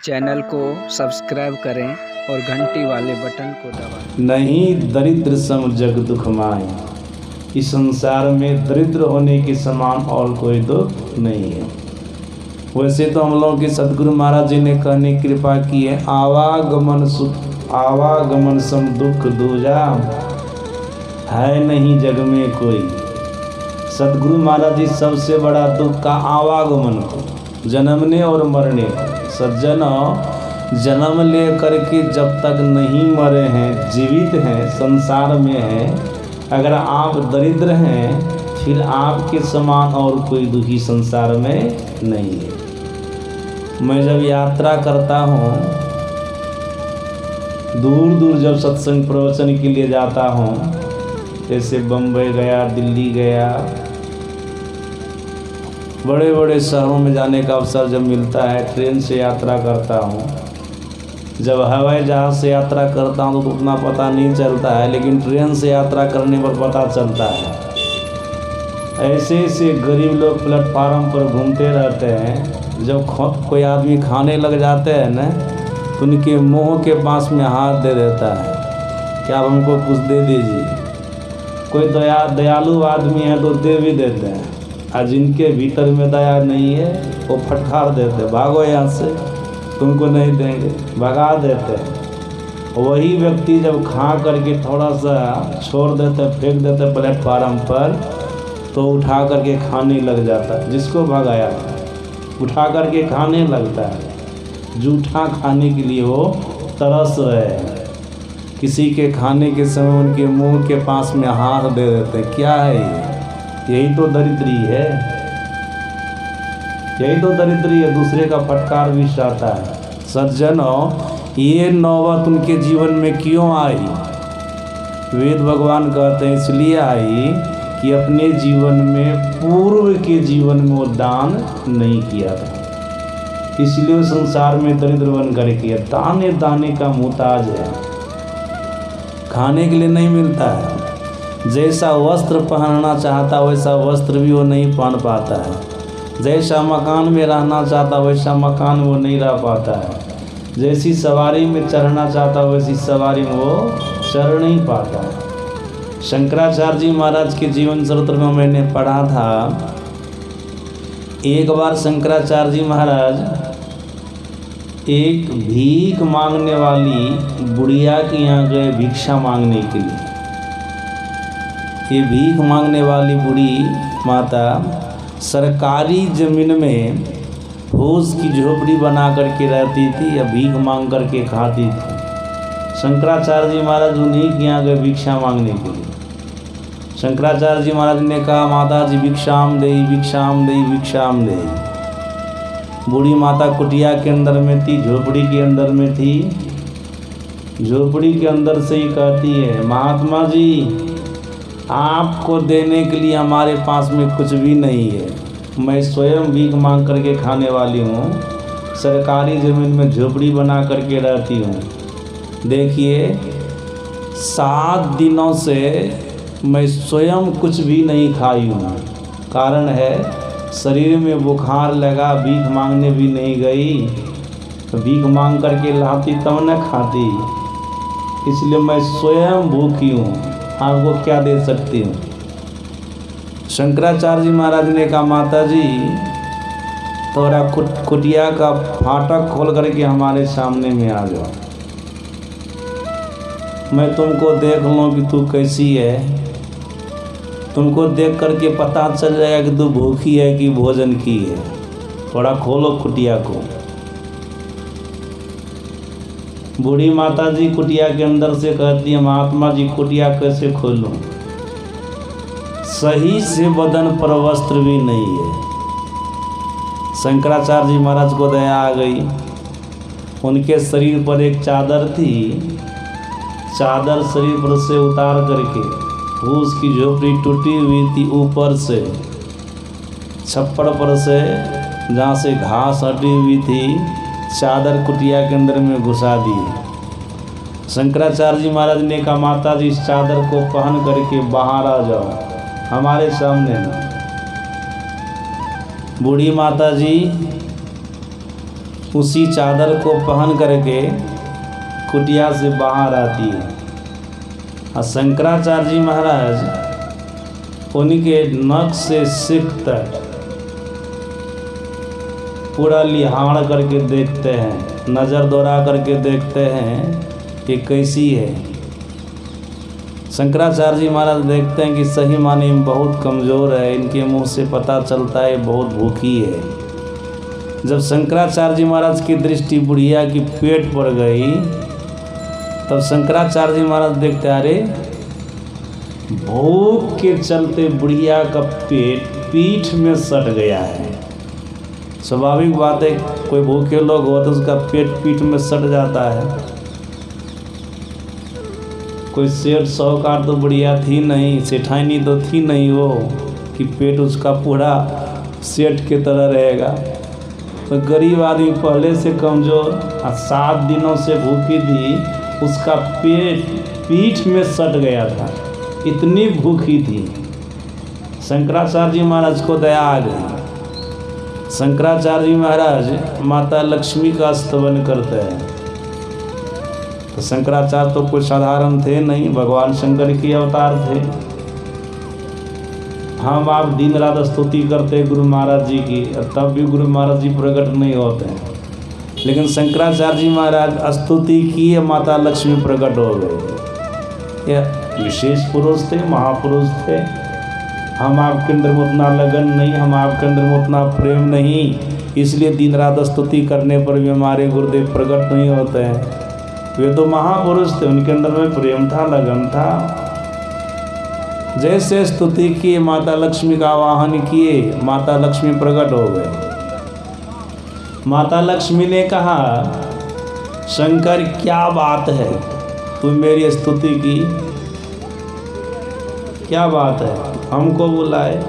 Channel को subscribe करें और घंटी वाले बटन को दबाएं। नहीं दरिद्र सम जग दुख माए। इस संसार में दरिद्र होने के समान और कोई दुख नहीं है। वैसे तो हम लोगों के सदगुरु महाराज जी ने कहने की कृपा की है, आवागमन सुख आवागमन सम दुख दूजा, है नहीं जग में कोई। सदगुरु महाराज जी सबसे बड़ा दुख का आवागमन को, जन्मने और मरने। सज्जन जन्म ले करके जब तक नहीं मरे हैं, जीवित हैं, संसार में हैं, अगर आप दरिद्र हैं फिर आपके समान और कोई दुखी संसार में नहीं है। मैं जब यात्रा करता हूँ, दूर दूर जब सत्संग प्रवचन के लिए जाता हूँ, जैसे बम्बई गया, दिल्ली गया, बड़े बड़े शहरों में जाने का अवसर जब मिलता है, ट्रेन से यात्रा करता हूँ। जब हवाई जहाज़ से यात्रा करता हूँ तो उतना पता नहीं चलता है, लेकिन ट्रेन से यात्रा करने पर पता चलता है। ऐसे ऐसे गरीब लोग प्लेटफार्म पर घूमते रहते हैं। जब कोई आदमी खाने लग जाते हैं न, तो उनके मुँह के पास में हाथ दे देता है, क्या आप हमको कुछ दे दीजिए। कोई दयालु आदमी है तो दे भी देते हैं, और जिनके भीतर में दया नहीं है वो फटकार देते, भागो यहाँ से, तुमको नहीं देंगे, भगा देते हैं। वही व्यक्ति जब खा करके थोड़ा सा छोड़ देते, फेंक देते प्लेटफार्म पर, तो उठा करके खाने लग जाता है। जिसको भगाया उठा करके खाने लगता है। जूठा खाने के लिए वो तरस रहे हैं। किसी के खाने के समय उनके मुंह के पास में हाथ दे देते हैं। क्या है ये? यही तो दरिद्री है, यही तो दरिद्री है। दूसरे का फटकार भी आता है। सज्जनों, ये नौबत उनके जीवन में क्यों आई? वेद भगवान कहते हैं इसलिए आई कि अपने जीवन में, पूर्व के जीवन में वो दान नहीं किया था, इसलिए वो संसार में दरिद्र बन करके दाने दाने का मुहताज है। खाने के लिए नहीं मिलता है। जैसा वस्त्र पहनना चाहता वैसा वस्त्र भी वो नहीं पहन पाता है। जैसा मकान में रहना चाहता वैसा मकान वो नहीं रह पाता है। जैसी सवारी में चढ़ना चाहता वैसी सवारी में वो चढ़ नहीं पाता है। शंकराचार्य जी महाराज के जीवन चरित्र में मैंने पढ़ा था, एक बार शंकराचार्य जी महाराज एक भीख मांगने वाली बुढ़िया के यहाँ गए भिक्षा मांगने के लिए। ये भीख मांगने वाली बूढ़ी माता सरकारी ज़मीन में फूस की झोपड़ी बना करके रहती थी या भीख मांग करके खाती थी। शंकराचार्य जी महाराज उन्हीं के यहाँ गए भिक्षा मांगने के लिए। शंकराचार्य जी महाराज ने कहा, माता जी भिक्षाम देई, भिक्षाम देई, भिक्षाम देई। बूढ़ी माता कुटिया के अंदर में थी, झोपड़ी के अंदर में थी। झोपड़ी के अंदर से ही कहती है, महात्मा जी आपको देने के लिए हमारे पास में कुछ भी नहीं है। मैं स्वयं भीख मांग करके खाने वाली हूँ, सरकारी ज़मीन में झोपड़ी बना करके रहती हूँ। देखिए 7 दिनों से मैं स्वयं कुछ भी नहीं खाई हूँ। कारण है शरीर में बुखार लगा, भीख मांगने भी नहीं गई, तो भीख मांग करके लाती तब न खाती, इसलिए मैं स्वयं भूखी हूँ, आपको क्या दे सकती हूँ। शंकराचार्य जी महाराज ने कहा, माता जी थोड़ा कुटिया का फाटक खोल करके हमारे सामने में आ जाओ, मैं तुमको देख लूँ कि तू कैसी है। तुमको देख करके पता चल जाएगा कि तू भूखी है कि भोजन की है। थोड़ा खोलो कुटिया को। बूढ़ी माता जी कुटिया के अंदर से कहती है, महात्मा जी कुटिया कैसे खोलूं? सही से बदन पर वस्त्र भी नहीं है। शंकराचार्य जी महाराज को दया आ गई। उनके शरीर पर एक चादर थी, चादर शरीर पर से उतार करके फूस की झोपड़ी टूटी हुई थी, ऊपर से छप्पड़ पर से जहाँ से घास हटी हुई थी, चादर कुटिया के अंदर में घुसा दी। शंकराचार्य जी महाराज ने कहा, माता जी इस चादर को पहन करके बाहर आ जाओ हमारे सामने। बूढ़ी माता जी उसी चादर को पहन करके कुटिया से बाहर आती है। और शंकराचार्य जी महाराज उनके नख से सिख तक पूरा लिहाड़ करके देखते हैं, नज़र दौड़ा करके देखते हैं कि कैसी है। शंकराचार्य जी महाराज देखते हैं कि सही माने में बहुत कमज़ोर है, इनके मुंह से पता चलता है बहुत भूखी है। जब शंकराचार्य जी महाराज की दृष्टि बुढ़िया की पेट पर गई तब शंकराचार्य जी महाराज देखते, अरे भूख के चलते बुढ़िया का पेट पीठ में सट गया है। स्वाभाविक बात है, कोई भूखे लोग हो तो उसका पेट पीठ में सट जाता है। कोई सेठ साहूकार तो बुढ़िया थी नहीं, सेठानी तो थी नहीं वो कि पेट उसका पूरा सेठ के तरह रहेगा। तो गरीब आदमी पहले से कमज़ोर और 7 दिनों से भूखी थी, उसका पेट पीठ में सट गया था, इतनी भूखी थी। शंकराचार्य जी महाराज को दया आ गई। शंकराचार्य जी महाराज माता लक्ष्मी का स्तवन करते हैं। तो शंकराचार्य तो कोई साधारण थे नहीं, भगवान शंकर के अवतार थे। हम आप दिन रात स्तुति करते गुरु महाराज जी की, तब भी गुरु महाराज जी प्रकट नहीं होते हैं। लेकिन शंकराचार्य जी महाराज स्तुति की, माता लक्ष्मी प्रकट हो गए। यह विशेष पुरुष थे, महापुरुष थे। हम आपके अंदर में उतना लगन नहीं, हम आपके अंदर में उतना प्रेम नहीं, इसलिए दिन रात स्तुति करने पर भी हमारे गुरुदेव प्रकट नहीं होते हैं। वे तो महापुरुष थे, उनके अंदर में प्रेम था, लगन था। जैसे स्तुति की, माता लक्ष्मी का आवाहन किए, माता लक्ष्मी प्रकट हो गए। माता लक्ष्मी ने कहा, शंकर क्या बात है, तू मेरी स्तुति की, क्या बात है, हमको बुलाए।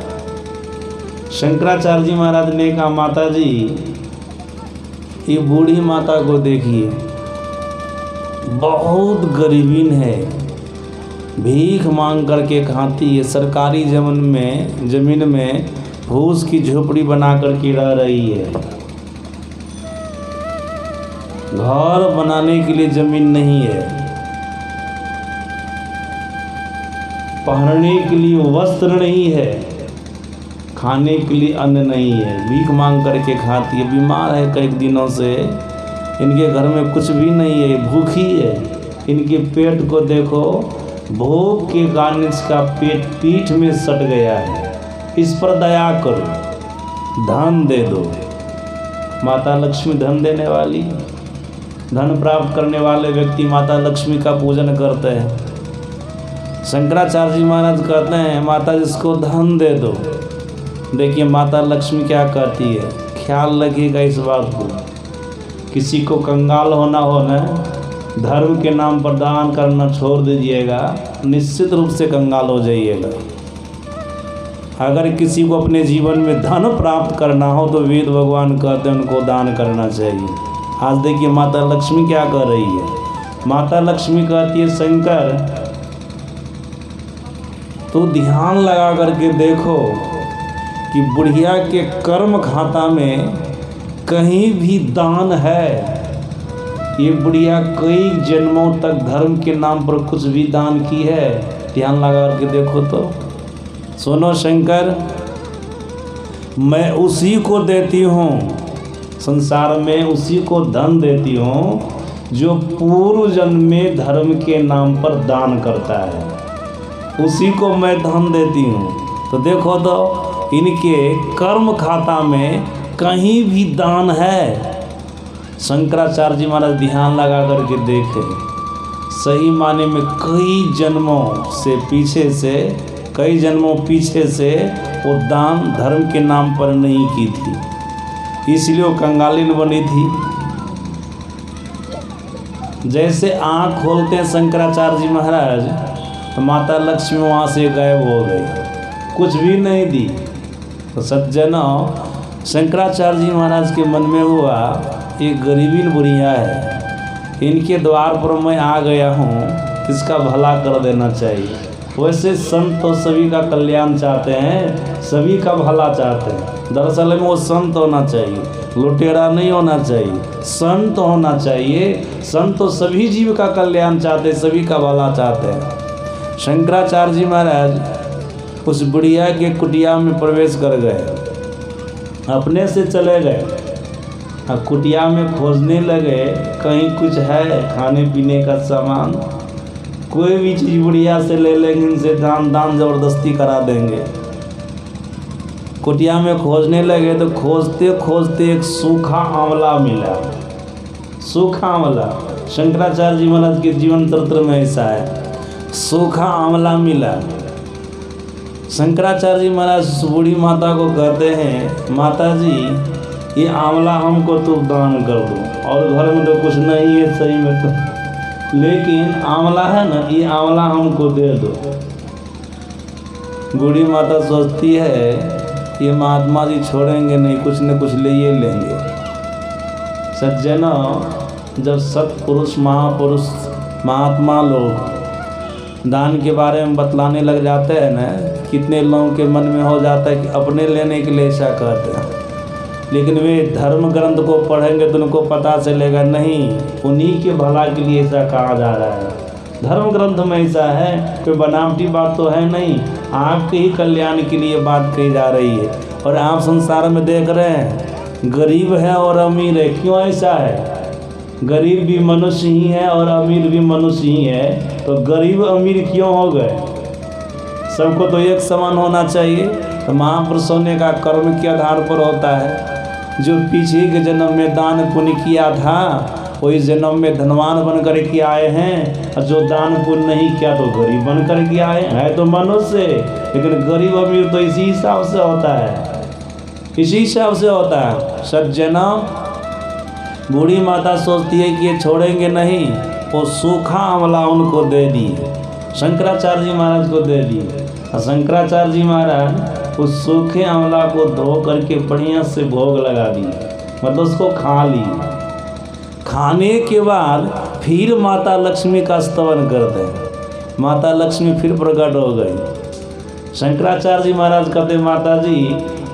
शंकराचार्य जी महाराज ने कहा, माता जी ये बूढ़ी माता को देखिए, बहुत गरीबीन है, भीख मांग करके खाती है, सरकारी जमीन में फूस की झोपड़ी बना करके रह रही है। घर बनाने के लिए जमीन नहीं है, पहनने के लिए वस्त्र नहीं है, खाने के लिए अन्न नहीं है, भीख मांग करके खाती है। बीमार है कई दिनों से, इनके घर में कुछ भी नहीं है, भूखी है। इनके पेट को देखो, भूख के कारण इसका पेट पीठ में सट गया है, इस पर दया करो, धन दे दो। माता लक्ष्मी धन देने वाली, धन प्राप्त करने वाले व्यक्ति माता लक्ष्मी का पूजन करते हैं। शंकराचार्य जी महाराज कहते हैं, माता जिसको धन दे दो। देखिए माता लक्ष्मी क्या कहती है, ख्याल रखिएगा इस बात को। किसी को कंगाल होना हो ना, धर्म के नाम पर दान करना छोड़ दीजिएगा, निश्चित रूप से कंगाल हो जाइएगा। अगर किसी को अपने जीवन में धन प्राप्त करना हो तो वेद भगवान कहते हैं उनको दान करना चाहिए। आज देखिए माता लक्ष्मी क्या कर रही है। माता लक्ष्मी कहती है, शंकर तो ध्यान लगा करके देखो कि बुढ़िया के कर्म खाता में कहीं भी दान है। ये बुढ़िया कई जन्मों तक धर्म के नाम पर कुछ भी दान की है, ध्यान लगा करके देखो तो। सुनो शंकर, मैं उसी को देती हूँ, संसार में उसी को धन देती हूँ जो पूर्व जन्म में धर्म के नाम पर दान करता है, उसी को मैं धन देती हूँ। तो देखो तो इनके कर्म खाता में कहीं भी दान है। शंकराचार्य जी महाराज ध्यान लगा करके देखे, सही माने में कई जन्मों पीछे से वो दान धर्म के नाम पर नहीं की थी, इसलिए वो कंगालिन बनी थी। जैसे आँख खोलते हैं शंकराचार्य जी महाराज तो माता लक्ष्मी वहाँ से गायब हो गई, कुछ भी नहीं दी। तो सज्जनों, शंकराचार्य जी महाराज के मन में हुआ ये गरीबी बुढ़िया है, इनके द्वार पर मैं आ गया हूँ, इसका भला कर देना चाहिए। वैसे संत तो सभी का कल्याण चाहते हैं, सभी का भला चाहते हैं। दरअसल में वो संत होना चाहिए, लुटेरा नहीं होना चाहिए। संत होना चाहिए। संत तो सभी जीव का कल्याण चाहते, सभी का भला चाहते हैं। शंकराचार्य जी महाराज उस बुढ़िया के कुटिया में प्रवेश कर गए, अपने से चले गए और कुटिया में खोजने लगे कहीं कुछ है खाने पीने का सामान, कोई भी चीज़ बुढ़िया से ले लेंगे, इनसे दान जबरदस्ती करा देंगे। कुटिया में खोजने लगे तो खोजते खोजते एक सूखा आंवला मिला। सूखा आंवला शंकराचार्य जी महाराज के जीवन चरित्र में ऐसा है, सूखा आंवला मिला। शंकराचार्य जी महाराज बूढ़ी माता को कहते हैं, माता जी ये आंवला हमको तो दान कर दो, और घर में तो कुछ नहीं है सही में तो, लेकिन आंवला है ना, ये आंवला हमको दे दो। बूढ़ी माता सोचती है ये महात्मा जी छोड़ेंगे नहीं, कुछ न कुछ ले ये लेंगे। सज्जनों, जब सत्पुरुष महापुरुष महात्मा लोग दान के बारे में बतलाने लग जाते हैं ना, कितने लोगों के मन में हो जाता है कि अपने लेने के लिए ऐसा कहते हैं, लेकिन वे धर्म ग्रंथ को पढ़ेंगे तो उनको पता चलेगा नहीं, उन्हीं के भला के लिए ऐसा कहा जा रहा है। धर्म ग्रंथ में ऐसा है, कोई बनावटी बात तो है नहीं, आपके ही कल्याण के लिए बात कही जा रही है। और आप संसार में देख रहे हैं गरीब है और अमीर है, क्यों ऐसा है? गरीब भी मनुष्य ही है और अमीर भी मनुष्य ही है, तो गरीब अमीर क्यों हो गए? सबको तो एक समान होना चाहिए। तो महापुरुष होने का कर्म के आधार पर होता है। जो पीछे के जन्म में दान पुण्य किया था वही जन्म में धनवान बन कर के आए हैं, और जो दान पुण्य नहीं किया तो गरीब बन कर के आए हैं। तो मनुष्य, लेकिन गरीब अमीर तो इसी हिसाब से होता है, इसी हिसाब से होता है। सज्जना, बूढ़ी माता सोचती है कि ये छोड़ेंगे नहीं, वो सूखा आंवला उनको दे दिए, शंकराचार्य जी महाराज को दे दिए। और शंकराचार्य जी महाराज उस सूखे आंवला को धो करके बढ़िया से भोग लगा दिए, मतलब उसको खा लिए। खाने के बाद फिर माता लक्ष्मी का स्तवन करते हैं। माता लक्ष्मी फिर प्रकट हो गई। शंकराचार्य जी महाराज कहते, माता जी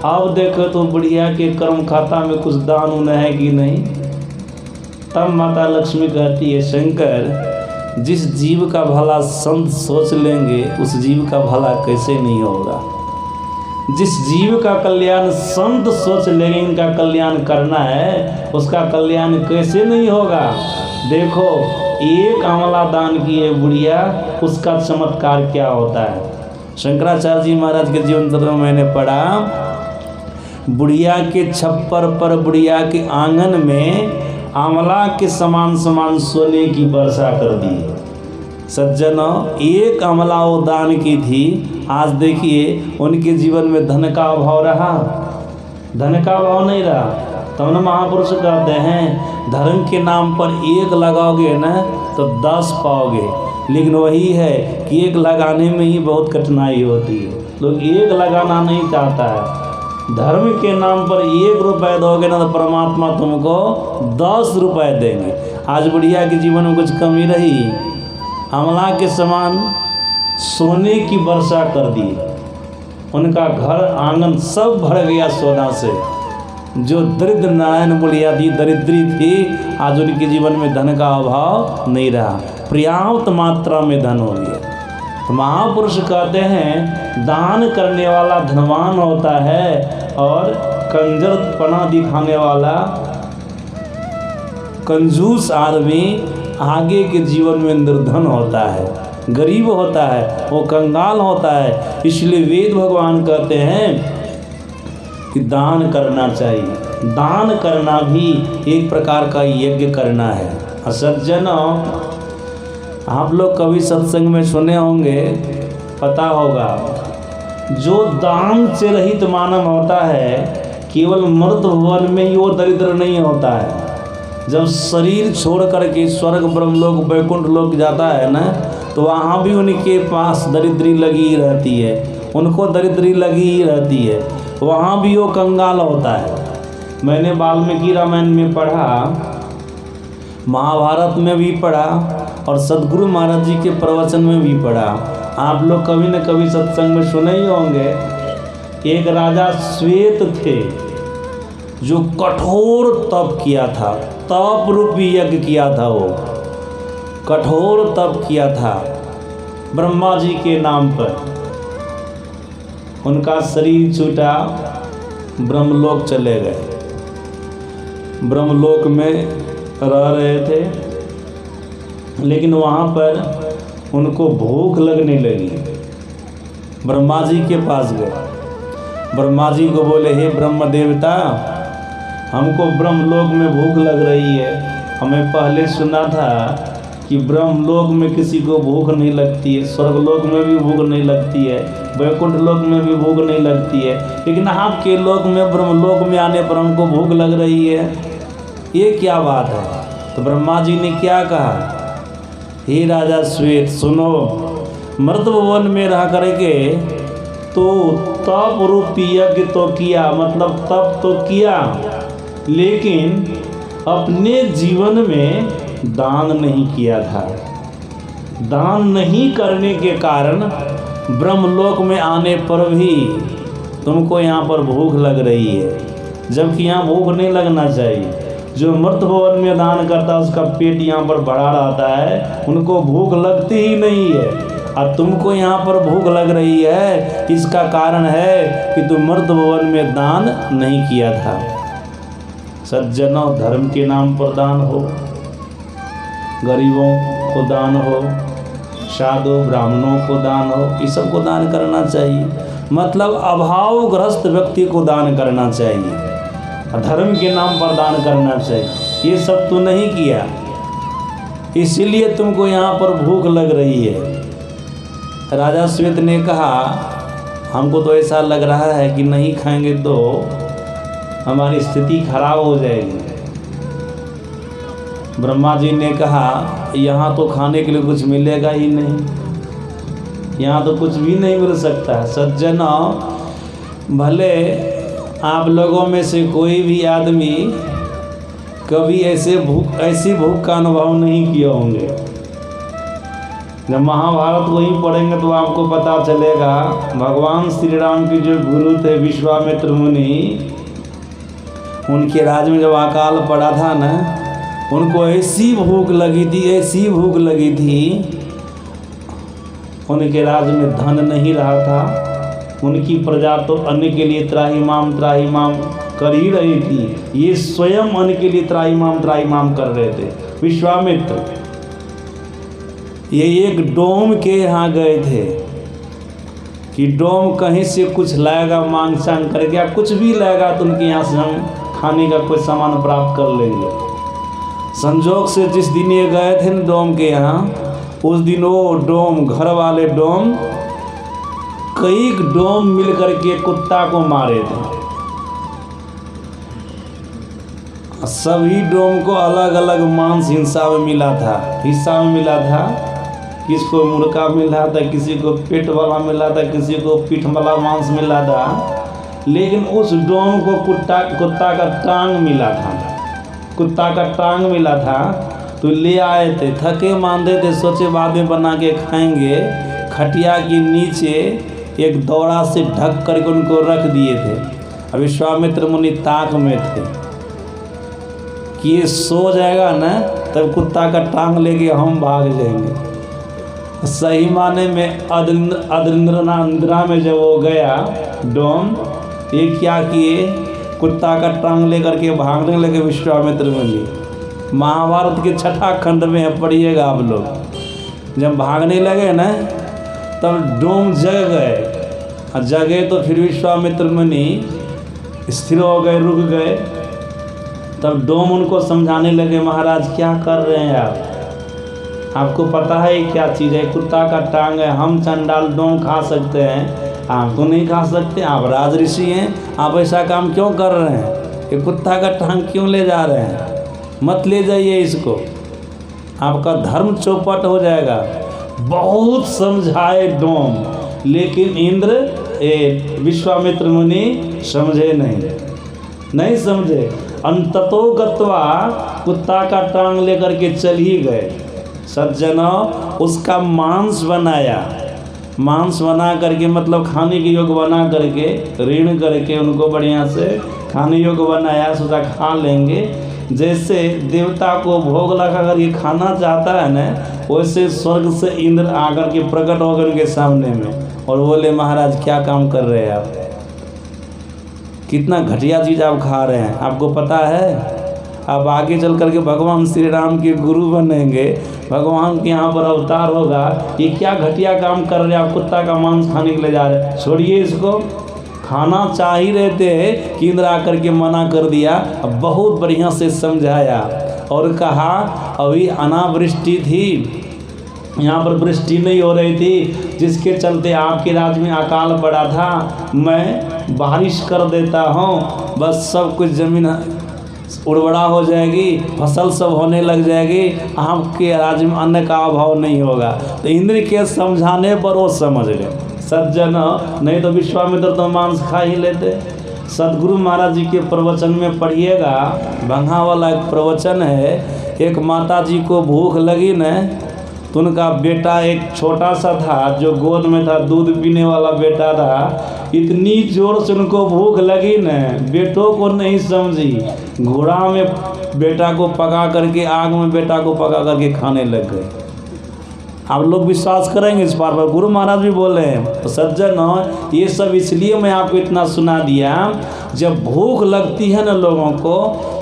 अब देखो तो बुढ़िया के कर्म खाता में कुछ दान उन्हें है कि नहीं। तब माता लक्ष्मी कहती है, शंकर, जिस जीव का भला संत सोच लेंगे उस जीव का भला कैसे नहीं होगा। जिस जीव का कल्याण संत सोच लेंगे इनका कल्याण करना है, उसका कल्याण कैसे नहीं होगा। देखो, एक आंवला दान किए बुढ़िया, उसका चमत्कार क्या होता है। शंकराचार्य जी महाराज के जीवन चरित्र में मैंने पढ़ा, बुढ़िया के छप्पर पर, बुढ़िया के आंगन में आंवला के समान समान सोने की वर्षा कर दी। सज्जनों, एक आंवला वो दान की थी, आज देखिए उनके जीवन में धन का अभाव रहा, धन का अभाव नहीं रहा। तब न महापुरुष कहते हैं, धर्म के नाम पर एक लगाओगे ना तो 10 पाओगे, लेकिन वही है कि एक लगाने में ही बहुत कठिनाई होती है। लोग एक लगाना नहीं चाहता है। धर्म के नाम पर 1 रुपये दोगे ना तो परमात्मा तुमको 10 रुपये देंगे। आज बुढ़िया के जीवन में कुछ कमी रही, आंवला के समान सोने की वर्षा कर दी। उनका घर आंगन सब भर गया सोना से। जो दरिद्र नारायण बुढ़िया थी, दरिद्री थी, आज उनके जीवन में धन का अभाव नहीं रहा, पर्याप्त मात्रा में धन हो गया। तो महापुरुष कहते हैं, दान करने वाला धनवान होता है और कंजरपना दिखाने वाला कंजूस आदमी आगे के जीवन में निर्धन होता है, गरीब होता है, वो कंगाल होता है। इसलिए वेद भगवान कहते हैं कि दान करना चाहिए। दान करना भी एक प्रकार का यज्ञ करना है। सज्जनों, आप लोग कभी सत्संग में सुने होंगे, पता होगा, जो दान से रहित मानव होता है केवल मर्त भुवन में ही वो दरिद्र नहीं होता है। जब शरीर छोड़ करके स्वर्ग ब्रह्मलोक वैकुंठ लोक जाता है ना, तो वहाँ भी उनके पास दरिद्री लगी रहती है, उनको दरिद्री लगी ही रहती है, वहाँ भी वो कंगाल होता है। मैंने वाल्मीकि रामायण में पढ़ा, महाभारत में भी पढ़ा और सदगुरु महाराज जी के प्रवचन में भी पढ़ा। आप लोग कभी न कभी सत्संग में सुने ही होंगे। एक राजा श्वेत थे जो कठोर तप किया था, तप रूपी यज्ञ किया था, वो कठोर तप किया था ब्रह्मा जी के नाम पर। उनका शरीर छूटा, ब्रह्मलोक चले गए। ब्रह्मलोक में रह रहे थे, लेकिन वहाँ पर उनको भूख लगने लगी। ब्रह्मा जी के पास गए, ब्रह्मा जी को बोले, हे ब्रह्म देवता, हमको ब्रह्मलोक में भूख लग रही है। हमें पहले सुना था कि ब्रह्मलोक में किसी को भूख नहीं लगती है, स्वर्गलोक में भी भूख नहीं लगती है, वैकुंठ लोक में भी भूख नहीं लगती है, लेकिन आपके लोक में ब्रह्मलोक में आने पर हमको भूख लग रही है, ये क्या बात है? तो ब्रह्मा जी ने क्या कहा, हे राजा श्वेत सुनो, मर्त भवन में रह करके तो तप रूपी यज्ञ तो किया, मतलब तप तो किया, लेकिन अपने जीवन में दान नहीं किया था। दान नहीं करने के कारण ब्रह्मलोक में आने पर भी तुमको यहाँ पर भूख लग रही है, जबकि यहाँ भूख नहीं लगना चाहिए। जो मर्त भवन में दान करता है उसका पेट यहाँ पर बढ़ा रहता है, उनको भूख लगती ही नहीं है, और तुमको यहाँ पर भूख लग रही है। इसका कारण है कि तुम मर्त भवन में दान नहीं किया था। सज्जनों, धर्म के नाम पर दान हो, गरीबों को दान हो, साधु ब्राह्मणों को दान हो, ये सबको दान करना चाहिए। मतलब अभावग्रस्त व्यक्ति को दान करना चाहिए, धर्म के नाम पर दान करना चाहिए। ये सब तो नहीं किया, इसीलिए तुमको यहाँ पर भूख लग रही है। राजा श्वेत ने कहा, हमको तो ऐसा लग रहा है कि नहीं खाएंगे तो हमारी स्थिति खराब हो जाएगी। ब्रह्मा जी ने कहा, यहाँ तो खाने के लिए कुछ मिलेगा ही नहीं, यहाँ तो कुछ भी नहीं मिल सकता। सज्जनों, भले आप लोगों में से कोई भी आदमी कभी ऐसी भूख का अनुभव नहीं किए होंगे। जब महाभारत वहीं पढ़ेंगे तो आपको पता चलेगा, भगवान श्री राम के जो गुरु थे विश्वामित्र मुनि, उनके राज्य में जब अकाल पड़ा था ना, उनको ऐसी भूख लगी थी, ऐसी भूख लगी थी, उनके राज्य में धन नहीं रहा था। उनकी प्रजा तो अन्न के लिए त्राहिमाम कर ही रही थी, ये स्वयं अन्न के लिए त्राहिमाम कर रहे थे। विश्वामित्र ये एक डोम के यहाँ गए थे कि डोम कहीं से कुछ लाएगा, मांग चांग करके, या कुछ भी लाएगा तो उनके यहाँ से हम खाने का कोई सामान प्राप्त कर लेंगे। संजोग से जिस दिन ये गए थे न डोम के यहाँ, उस दिन वो डोम, घर वाले डोम, कई डोम मिलकर के कुत्ता को मारे थे। सभी डोम को अलग अलग मांस हिस्सा में मिला था। किसको मुर्गा मिला था, किसी को पेट वाला मिला था, किसी को पीठ वाला मांस मिला था, लेकिन उस डोम को कुत्ता का टांग मिला था। तो ले आए थे, थके मांदे थे, सोचे बाद में बना के खाएंगे। खटिया के नीचे एक दौरा से ढक करके उनको रख दिए थे। अब विश्वामित्र मुनि ताक में थे कि ये सो जाएगा ना, तब कुत्ता का टांग लेके हम भाग जाएंगे। सही माने में अद्रिंद्रा में जब वो गया डोम, ये क्या किए, कुत्ता का टांग लेकर के भागने लगे विश्वामित्र मुनि। महाभारत के छठा खंड में है, पढ़िएगा आप लोग। जब भागने लगे ना, तब डोम जग गए, जगे तो फिर विश्वामित्र मुनि स्थिर हो गए, रुक गए। तब डोम उनको समझाने लगे, महाराज क्या कर रहे हैं आप, आपको पता है क्या चीज़ है, कुत्ता का टांग है, हम चंडाल डोम खा सकते हैं, आप तो नहीं खा सकते, आप राज ऋषि हैं, आप ऐसा काम क्यों कर रहे हैं, ये कुत्ता का टांग क्यों ले जा रहे हैं, मत ले जाइए इसको, आपका धर्म चौपट हो जाएगा। बहुत समझाए डोम, लेकिन इंद्र विश्वामित्र मुनि समझे नहीं समझे। अंततो गत्वा कुत्ता का टांग लेकर के चल ही गए। सज्जनों, उसका मांस बना करके, मतलब खाने के योग्य बना करके, ऋण करके उनको बढ़िया से खाने योग्य बनाया, सोचा खा लेंगे। जैसे देवता को भोग लगा कर ये खाना चाहता है ना, वैसे स्वर्ग से इंद्र आकर के प्रकट हो गए उनके सामने में और बोले महाराज क्या काम कर रहे हैं आप, कितना घटिया चीज़ आप खा रहे हैं, आपको पता है आप आगे चल करके भगवान श्री राम के गुरु बनेंगे, भगवान के यहाँ पर अवतार होगा, ये क्या घटिया काम कर रहे हैं आप, कुत्ता का मांस खाने के लिए जा रहे हैं, छोड़िए इसको। खाना चाह ही रहे थे कि इंद्र आकर के मना कर दिया, अब बहुत बढ़िया से समझाया और कहा अभी अनावृष्टि थी, यहाँ पर वृष्टि नहीं हो रही थी, जिसके चलते आपके राज्य में अकाल पड़ा था, मैं बारिश कर देता हूँ, बस सब कुछ जमीन उर्वरा हो जाएगी, फसल सब होने लग जाएगी, आपके राज्य में अन्न का अभाव नहीं होगा। तो इंद्र के समझाने पर वो समझ गए, सज्जन नहीं तो विश्वामित्र तो मांस खा ही लेते। सदगुरु महाराज जी के प्रवचन में पढ़िएगा, भंगा वाला एक प्रवचन है, एक माता जी को भूख लगी न, तो उनका बेटा एक छोटा सा था जो गोद में था, दूध पीने वाला बेटा था, इतनी जोर से उनको भूख लगी न, बेटों को नहीं समझी, घोड़ा में बेटा को पका करके, आग में बेटा को पका करके खाने लग गए। आप लोग विश्वास करेंगे इस बार पर, गुरु महाराज भी बोले हैं। तो सज्जन ये सब इसलिए मैं आपको इतना सुना दिया, जब भूख लगती है ना लोगों को,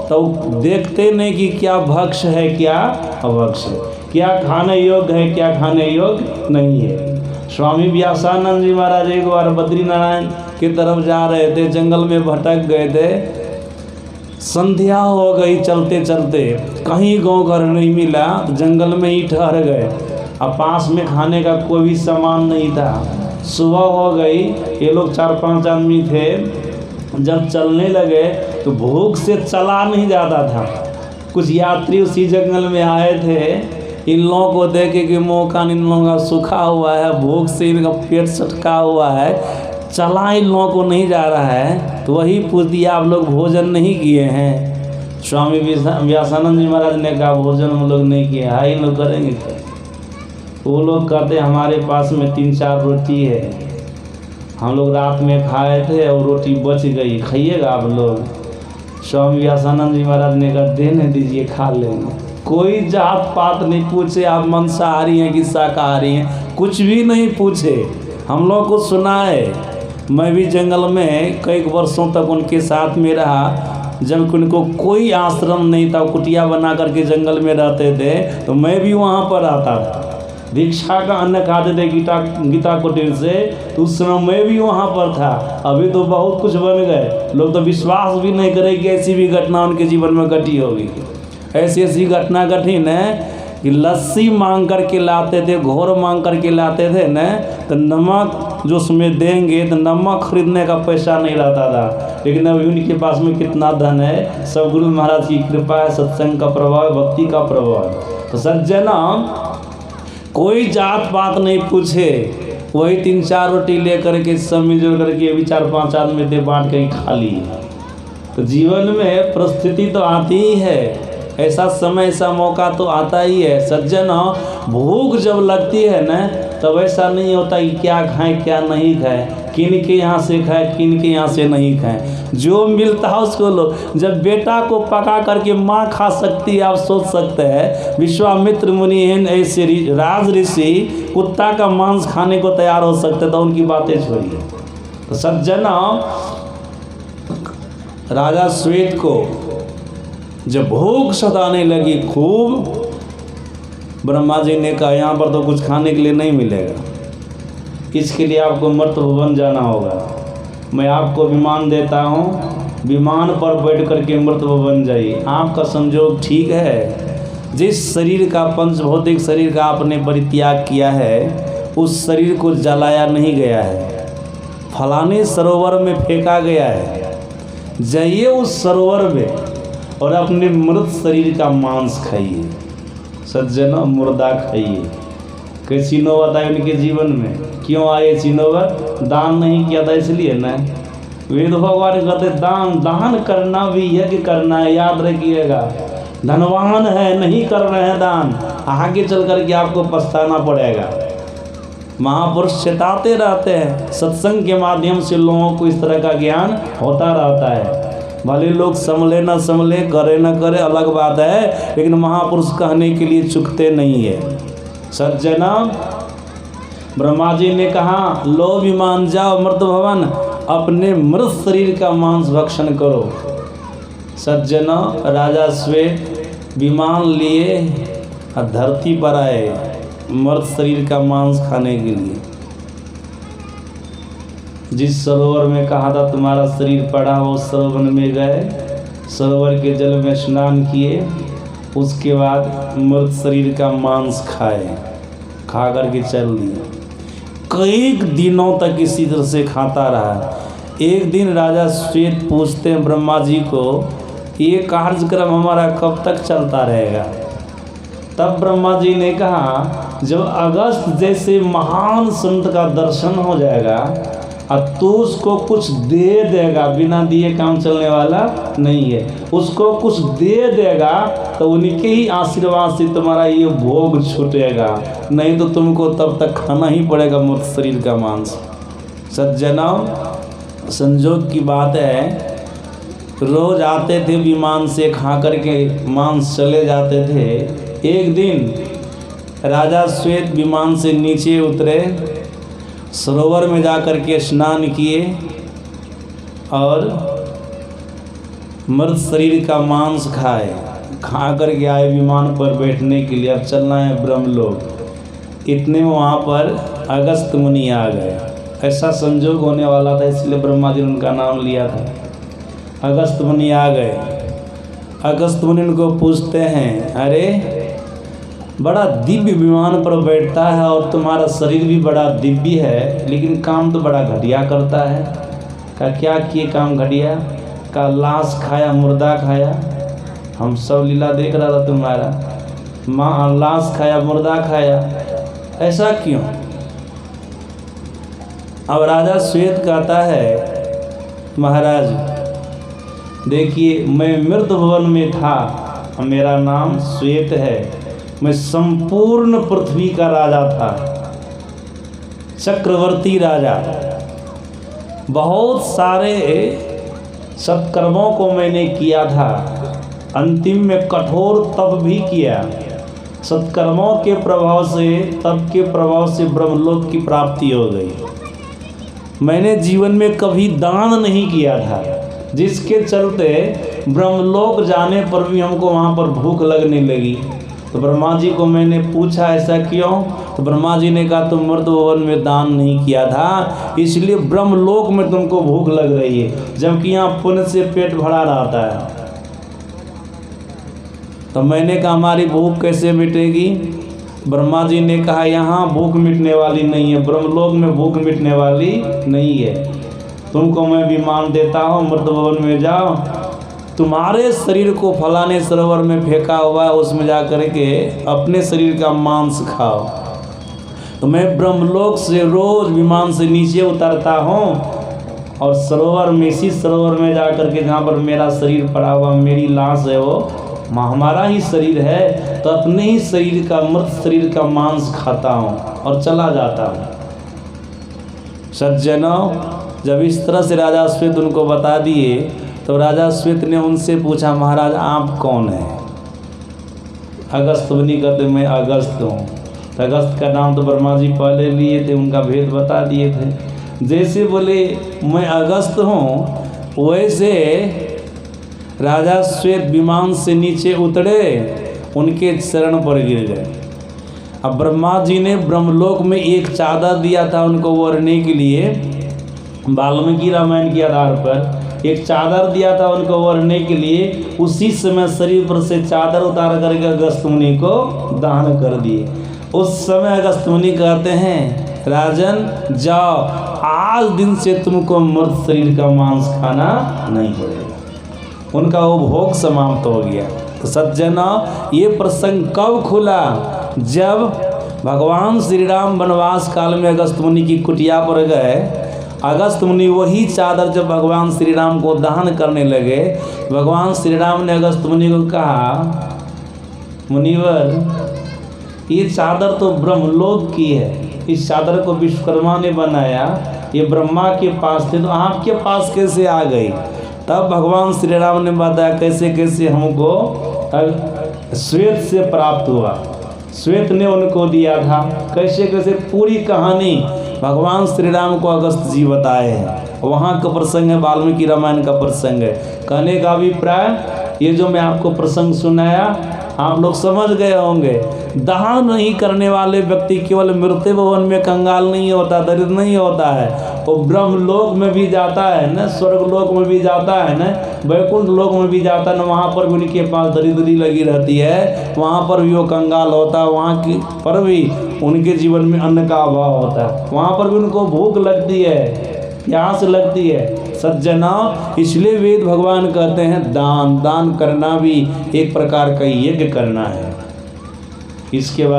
तो देखते नहीं कि क्या भक्ष है क्या अभक्ष है, क्या खाने योग्य है क्या खाने योग्य नहीं है। स्वामी व्यासानंद जी महाराज एक बार बद्रीनारायण की तरफ जा रहे थे, जंगल में भटक गए थे, संध्या हो गई, चलते चलते कहीं गांव घर नहीं मिला, तो जंगल में ही ठहर गए। अब पास में खाने का कोई भी सामान नहीं था, सुबह हो गई, ये लोग 4-5 आदमी थे, जब चलने लगे तो भूख से चला नहीं जाता था। कुछ यात्री उसी जंगल में आए थे, इन लोगों को देखे कि मुँह कान इन लोगों का सूखा हुआ है, भूख से इनका पेट सटका हुआ है, चला इन लोगों को नहीं जा रहा है, तो वही पूछ दिया आप लोग भोजन नहीं किए हैं। स्वामी व्यासानंद जी महाराज ने कहा भोजन हम लोग नहीं किए, हाँ इन लोग करेंगे। वो लोग कहते हमारे पास में 3-4 रोटी है, हम लोग रात में खाए थे और रोटी बच गई, खाइएगा आप लोग। स्वामी व्यासानंद जी महाराज ने कहा देने दीजिए खा लेंगे। कोई जात पात नहीं पूछे, आप मांसाहारी हैं कि शाकाहारी हैं, कुछ भी नहीं पूछे। हम लोग को सुना है, मैं भी जंगल में कई वर्षों तक उनके साथ में रहा, जब उनको कोई आश्रम नहीं था, कुटिया बना करके जंगल में रहते थे, तो मैं भी वहाँ पर आता था, भिक्षा का अन्न खाते थे गीता कुटीर से, तो उस समय मैं भी वहाँ पर था। अभी तो बहुत कुछ बन गए, लोग तो विश्वास भी नहीं करें कि ऐसी भी घटना उनके जीवन में घटी होगी। ऐसी ऐसी घटना घटी न कि लस्सी मांग करके लाते थे, घोर मांग करके लाते थे न, तो नमक जो उसमें देंगे तो नमक खरीदने का पैसा नहीं रहता था, लेकिन अभी उनके पास में कितना धन है, सब गुरु महाराज की कृपा है, सत्संग का प्रभाव, भक्ति का प्रभाव है। तो सज्जना कोई जात पात नहीं पूछे, वही 3-4 रोटी लेकर के सब मिलजुल करके अभी 4-5 आदमी थे, बांट के खा लिए। तो जीवन में परिस्थिति तो आती ही है, ऐसा समय ऐसा मौका तो आता ही है। सज्जन भूख जब लगती है न, तब ऐसा नहीं होता कि क्या खाएं क्या नहीं खाएं, किन के यहाँ से खाएं किन के यहाँ से नहीं खाएं, जो मिलता है उसको लो। जब बेटा को पका करके माँ खा सकती है, आप सोच सकते हैं विश्वामित्र मुनि ऐसे राज ऋषि कुत्ता का मांस खाने को तैयार हो सकते, तो उनकी बातें छोड़िए। तो सज्जन राजा श्वेत को जब भूख सताने लगी खूब, ब्रह्मा जी ने कहा यहाँ पर तो कुछ खाने के लिए नहीं मिलेगा, इसके लिए आपको मर्त्य भवन जाना होगा। मैं आपको विमान देता हूँ, विमान पर बैठ करके मर्त्य भवन जाइए। आपका संजोग ठीक है, जिस शरीर का पंचभौतिक शरीर का आपने परित्याग किया है, उस शरीर को जलाया नहीं गया है, फलाने सरोवर में फेंका गया है। जाइए उस सरोवर में और अपने मृत शरीर का मांस खाइए। सज्जन मुर्दा खाइए। कैसी नौबत आई उनके जीवन में, क्यों आए ऐसी नौबत? दान नहीं किया था इसलिए न। वेद भगवान कहते दान करना भी यज्ञ करना है, याद रखिएगा। धनवान है नहीं कर रहे हैं दान, आगे चल कर के आपको पछताना पड़ेगा। महापुरुष चेताते रहते हैं, सत्संग के माध्यम से लोगों को इस तरह का ज्ञान होता रहता है। भले लोग संभले न संभले, करे न करे, अलग बात है, लेकिन महापुरुष कहने के लिए चुकते नहीं है। सज्जना, ब्रह्मा जी ने कहा लो विमान जाओ मृत भवन, अपने मृत शरीर का मांस भक्षण करो। सज्जना, राजा श्वेत विमान लिए धरती पर आए मृत शरीर का मांस खाने के लिए। जिस सरोवर में कहा था तुम्हारा शरीर पड़ा हो, उस सरोवर में गए, सरोवर के जल में स्नान किए, उसके बाद मृत शरीर का मांस खाए, खा करके चल दिए। कई दिनों तक इसी तरह से खाता रहा। एक दिन राजा श्वेत पूछते हैं ब्रह्मा जी को, ये कार्यक्रम हमारा कब तक चलता रहेगा? तब ब्रह्मा जी ने कहा जब अगस्त जैसे महान संत का दर्शन हो जाएगा और तू उसको कुछ दे देगा, बिना दिए काम चलने वाला नहीं है, उसको कुछ दे देगा तो उनके ही आशीर्वाद से तुम्हारा ये भोग छूटेगा, नहीं तो तुमको तब तक खाना ही पड़ेगा मृत शरीर का मांस। सज्जनों, संजोग की बात है, रोज आते थे विमान से, खा करके मांस चले जाते थे। एक दिन राजा श्वेत विमान से नीचे उतरे, सरोवर में जाकर के स्नान किए और मृत शरीर का मांस खाए, खा करके आए विमान पर बैठने के लिए, अब चलना है ब्रह्मलोक। इतने में वहाँ पर अगस्त मुनि आ गए। ऐसा संजोग होने वाला था, इसलिए ब्रह्मा जी ने उनका नाम लिया था। अगस्त मुनि आ गए। अगस्त मुनि उनको पूछते हैं, अरे बड़ा दिव्य विमान पर बैठता है और तुम्हारा शरीर भी बड़ा दिव्य है, लेकिन काम तो बड़ा घटिया करता है। का क्या किए काम घटिया? का लाश खाया, मुर्दा खाया, हम सब लीला देख रहा था तुम्हारा, माँ लाश खाया, मुर्दा खाया, ऐसा क्यों? अब राजा श्वेत कहता है महाराज देखिए, मैं मृत भवन में था, मेरा नाम श्वेत है, मैं संपूर्ण पृथ्वी का राजा था, चक्रवर्ती राजा। बहुत सारे सत्कर्मों को मैंने किया था, अंतिम में कठोर तप भी किया। सत्कर्मों के प्रभाव से, तप के प्रभाव से ब्रह्मलोक की प्राप्ति हो गई। मैंने जीवन में कभी दान नहीं किया था, जिसके चलते ब्रह्मलोक जाने पर भी हमको वहाँ पर भूख लगने लगी। तो ब्रह्मा जी को मैंने पूछा ऐसा क्यों? तो ब्रह्मा जी ने कहा तुम मृत भवन में दान नहीं किया था, इसलिए ब्रह्मलोक में तुमको भूख लग रही है, जबकि यहाँ पुण्य से पेट भरा रहता है। तो मैंने कहा हमारी भूख कैसे मिटेगी? ब्रह्मा जी ने कहा यहाँ भूख मिटने वाली नहीं है, ब्रह्मलोक में भूख मिटने वाली नहीं है। तुमको मैं विमान देता हूँ, मृत भवन में जाओ, तुम्हारे शरीर को फलाने सरोवर में फेंका हुआ है, उसमें जा कर के अपने शरीर का मांस खाओ। तो मैं ब्रह्मलोक से रोज विमान से नीचे उतरता हूँ और सरोवर में, इसी सरोवर में जा कर के जहाँ पर मेरा शरीर पड़ा हुआ, मेरी लाश है, वो हमारा ही शरीर है, तो अपने ही शरीर का, मृत शरीर का मांस खाता हूँ और चला जाता हूँ। सज्जनों, जब इस तरह से राजा श्वेत उनको बता दिए तो राजा श्वेत ने उनसे पूछा महाराज आप कौन हैं? अगस्त मुनि कहते मैं अगस्त हूँ। तो अगस्त का नाम तो ब्रह्मा जी पहले लिए थे, उनका भेद बता दिए थे। जैसे बोले मैं अगस्त हूँ, वैसे राजा श्वेत विमान से नीचे उतरे, उनके चरण पर गिर गए। अब ब्रह्मा जी ने ब्रह्मलोक में एक चादर दिया था उनको ओढ़ने के लिए, वाल्मीकि रामायण के आधार पर एक चादर दिया था उनको ओढ़ने के लिए। उसी समय शरीर पर से चादर उतार करके अगस्त मुनि को दान कर दिए। उस समय अगस्त मुनि कहते हैं राजन जाओ, आज दिन से तुमको मृत शरीर का मांस खाना नहीं पड़ेगा। उनका वो भोग समाप्त हो गया। तो सज्जना, ये प्रसंग कब खुला? जब भगवान श्री राम वनवास काल में अगस्त मुनि की कुटिया पर गए। अगस्त मुनि वही चादर जब भगवान श्री राम को दान करने लगे, भगवान श्री राम ने अगस्त मुनि को कहा मुनिवर ये चादर तो ब्रह्मलोक की है, इस चादर को विश्वकर्मा ने बनाया, ये ब्रह्मा के पास थे तो आपके पास कैसे आ गई? तब भगवान श्री राम ने बताया कैसे कैसे हमको श्वेत से प्राप्त हुआ। श्वेत ने उनको दिया था, कैसे कैसे पूरी कहानी भगवान श्री राम को अगस्त जी बताए हैं। वहाँ का प्रसंग है, वाल्मीकि रामायण का प्रसंग है। कहने का अभिप्राय, ये जो मैं आपको प्रसंग सुनाया आप लोग समझ गए होंगे। दान नहीं करने वाले व्यक्ति केवल मृत्यु भवन में कंगाल नहीं होता, दरिद्र नहीं होता है, वो ब्रह्मलोक में भी जाता है न, स्वर्ग लोक में भी जाता है न, वैकुंठ लोक में भी जाता है न, वहाँ पर भी उनके पास दरिद्री लगी रहती है, वहाँ पर भी वो कंगाल होता है, वहाँ की पर भी उनके जीवन में अन्न का अभाव होता है, वहाँ पर भी उनको भूख लगती है, प्यास लगती है। सज्जना, इसलिए वेद भगवान कहते हैं दान करना भी एक प्रकार का यज्ञ करना है। इसके बाद